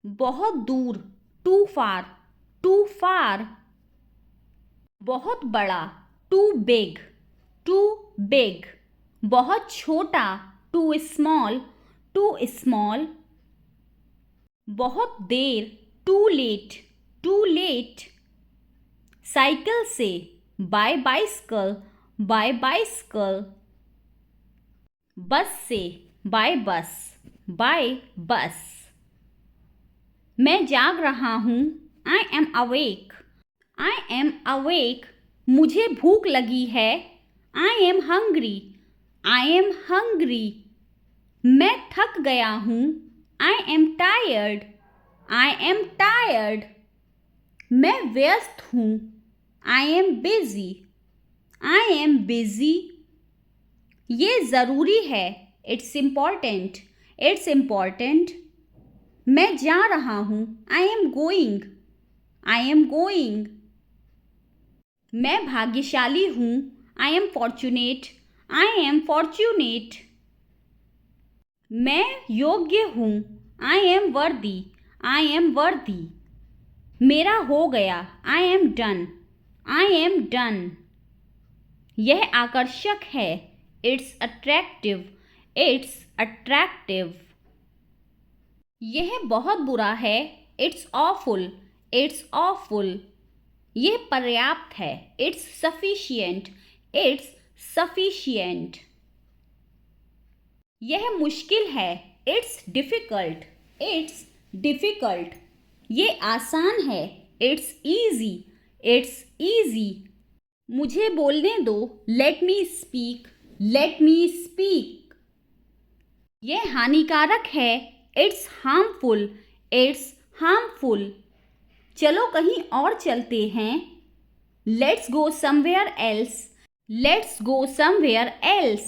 बहुत दूर, टू फार, टू फार। बहुत बड़ा, टू बिग, टू बिग। बहुत छोटा, टू स्मॉल, टू स्मॉल। बहुत देर, टू लेट, टू लेट। साइकिल से, by bicycle, by bicycle. Bus से, बाय बस, बाय बस। मैं जाग रहा हूँ, I am awake, I am awake. मुझे भूख लगी है, I am hungry, I am hungry. मैं थक गया हूँ, I am tired, I am tired. मैं व्यस्त हूँ, I am busy, I am busy. ये ज़रूरी है, इट्स इम्पॉर्टेंट, इट्स इम्पॉर्टेंट। मैं जा रहा हूँ, I am going, I am going. मैं भाग्यशाली हूँ. I am fortunate. I am fortunate. मैं योग्य हूँ. I am worthy. I am worthy. मेरा हो गया. I am done. I am done. यह आकर्षक है. It's attractive. It's attractive. यह बहुत बुरा है. It's awful. It's awful. यह पर्याप्त है. It's sufficient. It's sufficient. यह मुश्किल है. It's difficult. It's difficult. ये आसान है. It's easy. It's easy. मुझे बोलने दो. Let me speak. Let me speak. यह हानिकारक है. It's harmful. It's harmful. चलो कहीं और चलते हैं. Let's go somewhere else. Let's go somewhere else.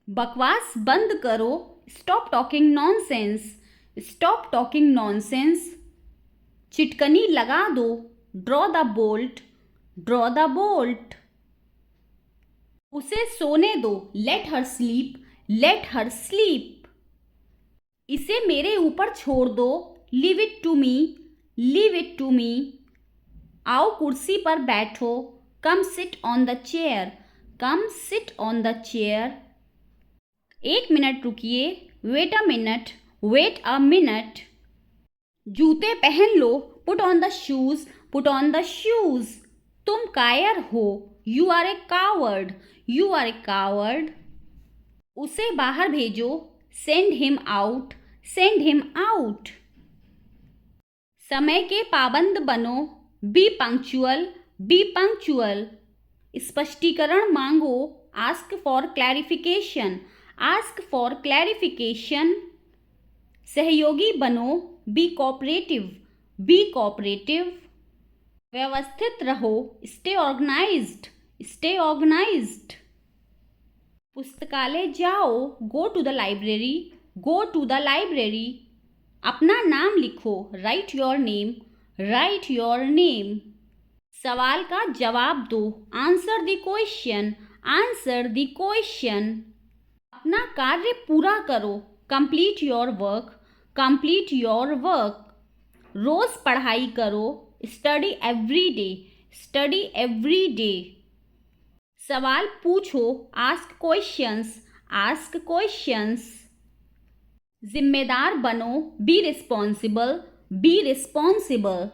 बकवास बंद करो. Stop talking nonsense. Stop talking nonsense. चिटकनी लगा दो. Draw the bolt. Draw the bolt. उसे सोने दो. Let her sleep. Let her sleep. इसे मेरे ऊपर छोड़ दो. Leave it to me. Leave it to me. आओ कुर्सी पर बैठो. Come sit on the chair. Come sit on the chair. 1 minute रुकिए. Wait a minute. Wait a minute. जूते पहन लो. Put on the shoes. Put on the shoes. तुम कायर हो. You are a coward. You are a coward. उसे बाहर भेजो. Send him out. Send him out. समय के पाबंद बनो. Be punctual. Be punctual. स्पष्टीकरण मांगो. Ask for clarification. Ask for clarification. सहयोगी बनो. Be cooperative. Be cooperative. व्यवस्थित रहो. Stay organized. Stay organized. पुस्तकालय जाओ. Go to the library. Go to the library. अपना नाम लिखो. Write your name. Write your name. सवाल का जवाब दो. Answer the question. Answer the question. अपना कार्य पूरा करो. Complete your work. Complete your work. रोज पढ़ाई करो. Study every day. Study every day. सवाल पूछो. Ask questions. Ask questions. जिम्मेदार बनो. Be responsible. Be responsible.